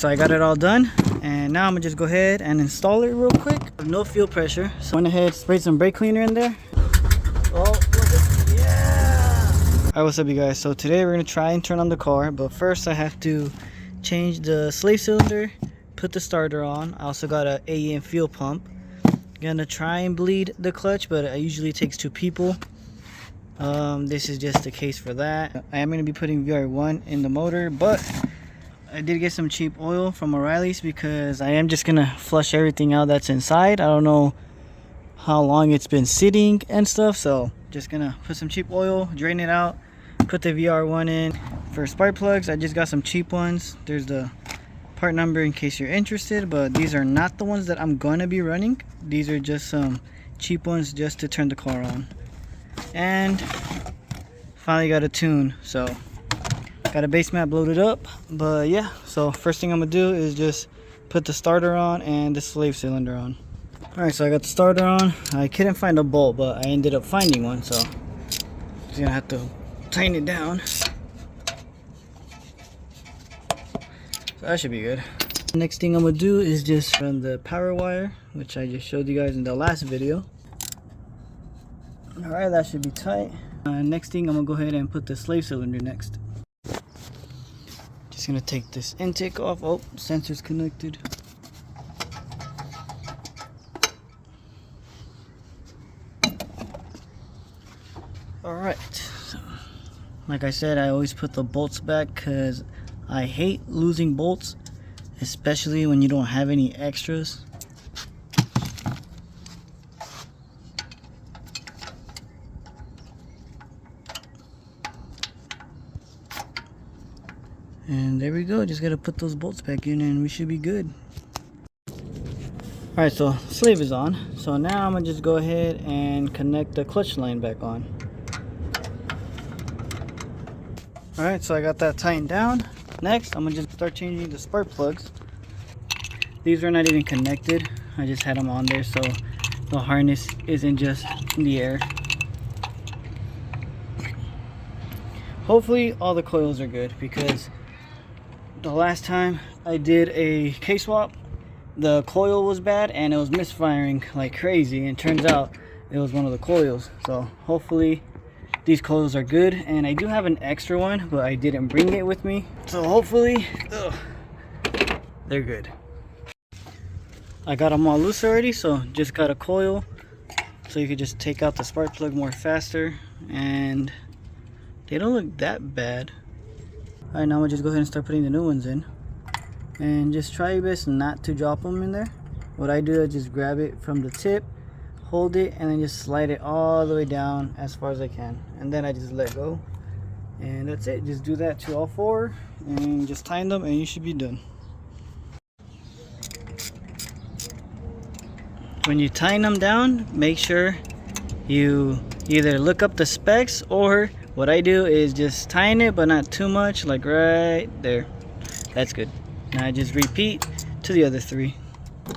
So I got it all done, and now I'm gonna just go ahead and install it real quick. No fuel pressure. So I went ahead, sprayed some brake cleaner in there. Oh, yeah! Alright, what's up you guys? So today we're gonna try and turn on the car, but first I have to change the slave cylinder, put the starter on. I also got a AEM fuel pump. Gonna try and bleed the clutch, but it usually takes 2 people. This is just the case for that. I am gonna be putting VR1 in the motor, but I did get some cheap oil from O'Reilly's because I am just gonna flush everything out that's inside. I don't know how long it's been sitting and stuff, so just gonna put some cheap oil, drain it out, put the VR1 in. For spark plugs, I just got some cheap ones. There's the part number in case you're interested, but these are not the ones that I'm gonna be running. These are just some cheap ones just to turn the car on. And finally got a tune, so got a base mat loaded up. But yeah, so first thing I'm gonna do is just put the starter on and the slave cylinder on. Alright, so I got the starter on. I couldn't find a bolt, but I ended up finding one, so just gonna have to tighten it down. So that should be good. Next thing I'm gonna do is just run the power wire, which I just showed you guys in the last video. Alright, that should be tight. Next thing I'm gonna go ahead and put the slave cylinder next. Just gonna take this intake off. Oh, sensor's connected. Alright, so like I said, I always put the bolts back because I hate losing bolts, especially when you don't have any extras. And there we go, just gotta put those bolts back in and we should be good. Alright, so slave is on. So now I'm gonna just go ahead and connect the clutch line back on. Alright, so I got that tightened down. Next, I'm gonna just start changing the spark plugs. These are not even connected. I just had them on there so the harness isn't just in the air. Hopefully all the coils are good, because the last time I did a K-swap, the coil was bad and it was misfiring like crazy, and turns out it was one of the coils. So hopefully these coils are good, and I do have an extra one but I didn't bring it with me, so hopefully they're good. I got them all loose already, so just got a coil so you could just take out the spark plug more faster, and they don't look that bad. Alright, now I'm gonna just go ahead and start putting the new ones in. And just try your best not to drop them in there. What I do is just grab it from the tip, hold it, and then just slide it all the way down as far as I can. And then I just let go. And that's it. Just do that to all 4 and just tighten them and you should be done. When you tighten them down, make sure you either look up the specs, or what I do is just tighten it but not too much, like right there. That's good. Now I just repeat to the other 3.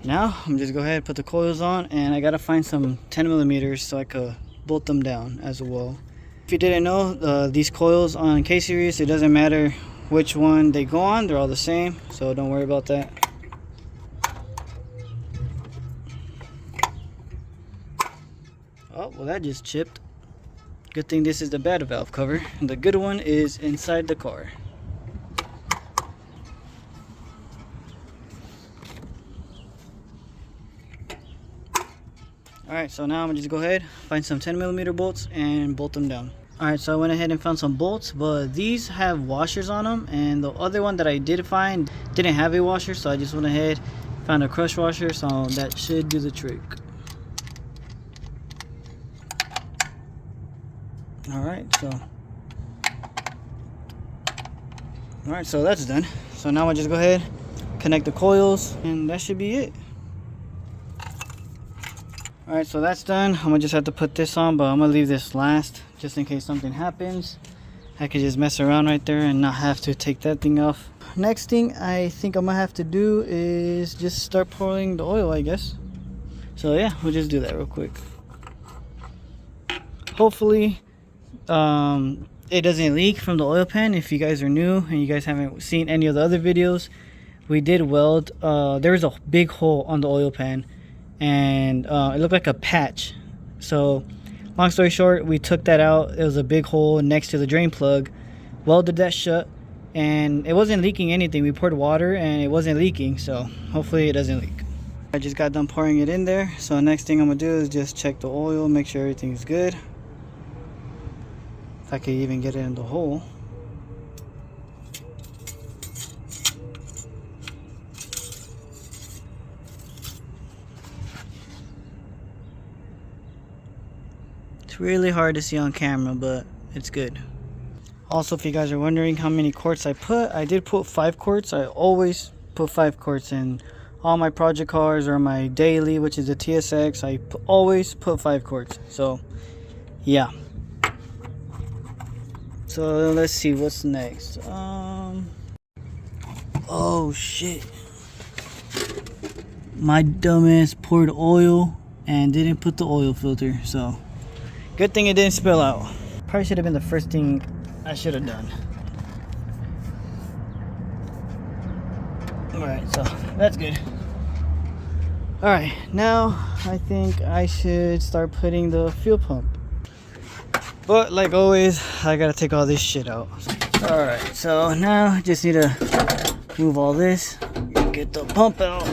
Now I'm just go ahead and put the coils on, and I gotta find some 10mm so I could bolt them down as well. If you didn't know, these coils on K series, it doesn't matter which one they go on, they're all the same, so don't worry about that. Oh, well, that just chipped. Good thing this is the bad valve cover, and the good one is inside the car. Alright, so now I'm gonna just go ahead, find some 10mm bolts and bolt them down. Alright, so I went ahead and found some bolts, but these have washers on them, and the other one that I did find didn't have a washer, so I just went ahead, found a crush washer, so that should do the trick. Alright, so that's done. So now I just go ahead, connect the coils, and that should be it. Alright, so that's done. I'm gonna just have to put this on, but I'm gonna leave this last just in case something happens. I could just mess around right there and not have to take that thing off. Next thing I think I'm gonna have to do is just start pouring the oil, I guess. So yeah, we'll just do that real quick. Hopefully it doesn't leak from the oil pan. If you guys are new and you guys haven't seen any of the other videos, we did weld. There was a big hole on the oil pan, and it looked like a patch. So long story short, we took that out. It was a big hole next to the drain plug, welded that shut, and it wasn't leaking anything. We poured water and it wasn't leaking, so hopefully it doesn't leak. I just got done pouring it in there, so next thing I'm gonna do is just check the oil, make sure everything's good. If I could even get it in the hole. It's really hard to see on camera, but it's good. Also, if you guys are wondering how many quarts I put, I did put 5 quarts. I always put 5 quarts in all my project cars or my daily, which is a TSX. I always put 5 quarts. So yeah. So let's see what's next. Oh shit, my dumbass poured oil and didn't put the oil filter, so good thing it didn't spill out. Probably should have been the first thing I should have done. Alright, so that's good. Alright, now I think I should start putting the fuel pump. But like always, I gotta take all this shit out. Alright, so now I just need to move all this, get the pump out.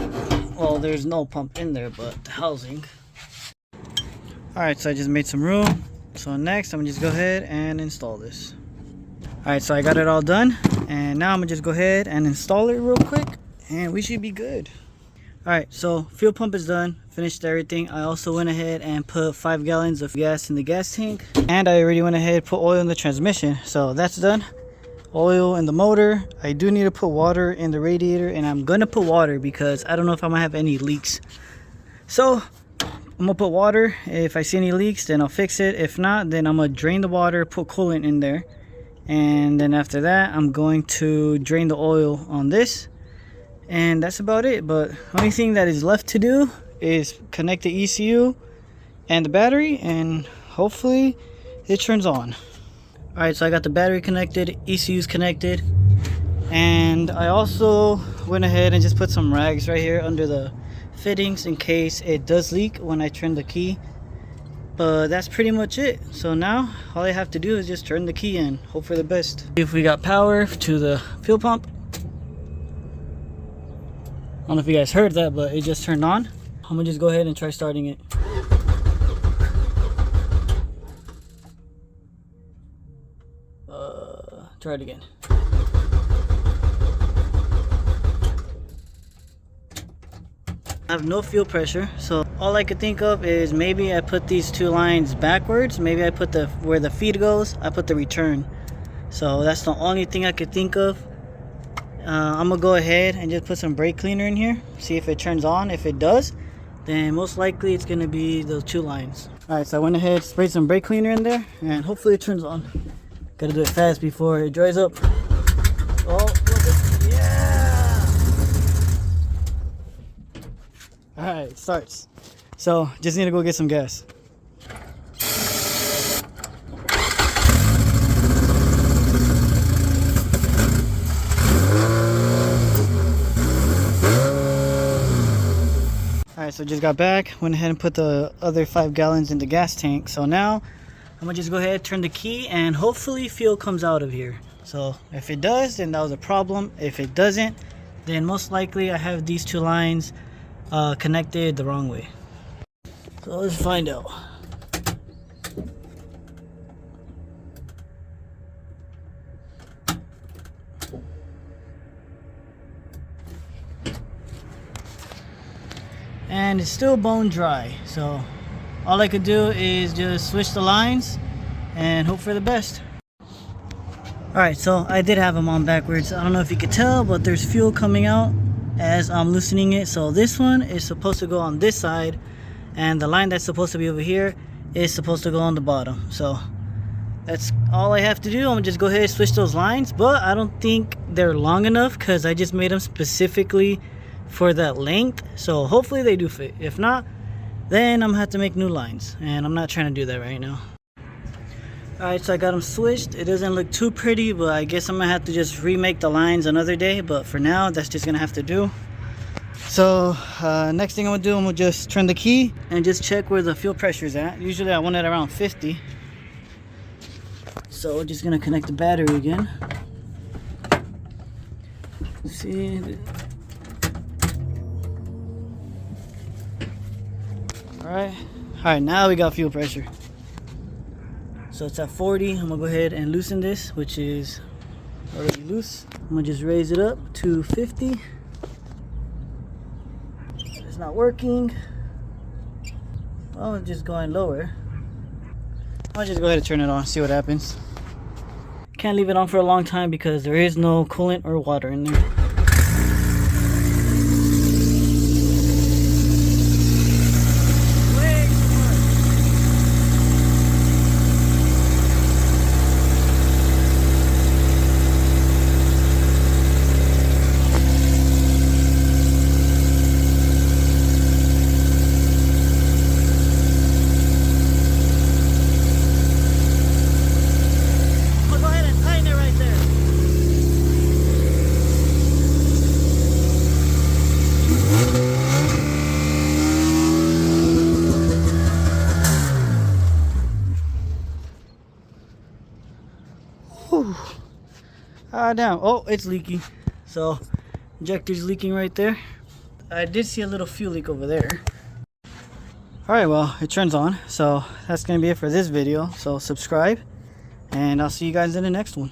Well, there's no pump in there, but the housing. Alright, so I just made some room. So next, I'm gonna just go ahead and install this. Alright, so I got it all done. And now I'm gonna just go ahead and install it real quick. And we should be good. Alright, so fuel pump is done. Finished everything. I also went ahead and put 5 gallons of gas in the gas tank. And I already went ahead and put oil in the transmission. So that's done. Oil in the motor. I do need to put water in the radiator. And I'm gonna put water because I don't know if I'm gonna have any leaks. So I'm gonna put water. If I see any leaks, then I'll fix it. If not, then I'm gonna drain the water, put coolant in there. And then after that, I'm going to drain the oil on this. And that's about it. But only thing that is left to do is connect the ECU and the battery, and hopefully it turns on. Alright, so I got the battery connected, ECU's connected, and I also went ahead and just put some rags right here under the fittings in case it does leak when I turn the key. But that's pretty much it. So now all I have to do is just turn the key and hope for the best. If we got power to the fuel pump. I don't know if you guys heard that, but it just turned on. I'm gonna just go ahead and try starting it. Try it again. I have no fuel pressure, so all I could think of is maybe I put these 2 lines backwards. Maybe I put where the feed goes, I put the return. So that's the only thing I could think of. I'm gonna go ahead and just put some brake cleaner in here, see if it turns on. If it does, then most likely it's gonna be those 2 lines. Alright, so I went ahead, sprayed some brake cleaner in there, and hopefully it turns on. Gotta do it fast before it dries up. Oh, look at, yeah! Alright, it starts. So just need to go get some gas. Alright, so just got back, went ahead and put the other 5 gallons in the gas tank. So now I'm gonna just go ahead, turn the key, and hopefully fuel comes out of here. So if it does, then that was a problem. If it doesn't, then most likely I have these 2 lines connected the wrong way. So let's find out. And it's still bone dry, so all I could do is just switch the lines and hope for the best. Alright, so I did have them on backwards. I don't know if you could tell, but there's fuel coming out as I'm loosening it. So this one is supposed to go on this side, and the line that's supposed to be over here is supposed to go on the bottom. So that's all I have to do. I'm gonna just go ahead and switch those lines, but I don't think they're long enough because I just made them specifically for that length. So hopefully they do fit. If not, then I'm gonna have to make new lines, and I'm not trying to do that right now. Alright, so I got them switched. It doesn't look too pretty, but I guess I'm gonna have to just remake the lines another day. But for now, that's just gonna have to do. So next thing I'm gonna do, I'm gonna just turn the key and just check where the fuel pressure is at. Usually I want it around 50. So we're just gonna connect the battery again. See. Alright, now we got fuel pressure. So it's at 40. I'm gonna go ahead and loosen this, which is already loose. I'm gonna just raise it up to 50. It's not working. Oh, it's just going lower. I'll just go ahead and turn it on, see what happens. Can't leave it on for a long time because there is no coolant or water in there. Ah, damn. Oh, it's leaking. So injector's leaking right there. I did see a little fuel leak over there. Alright, well, it turns on. So that's gonna be it for this video. So subscribe, and I'll see you guys in the next one.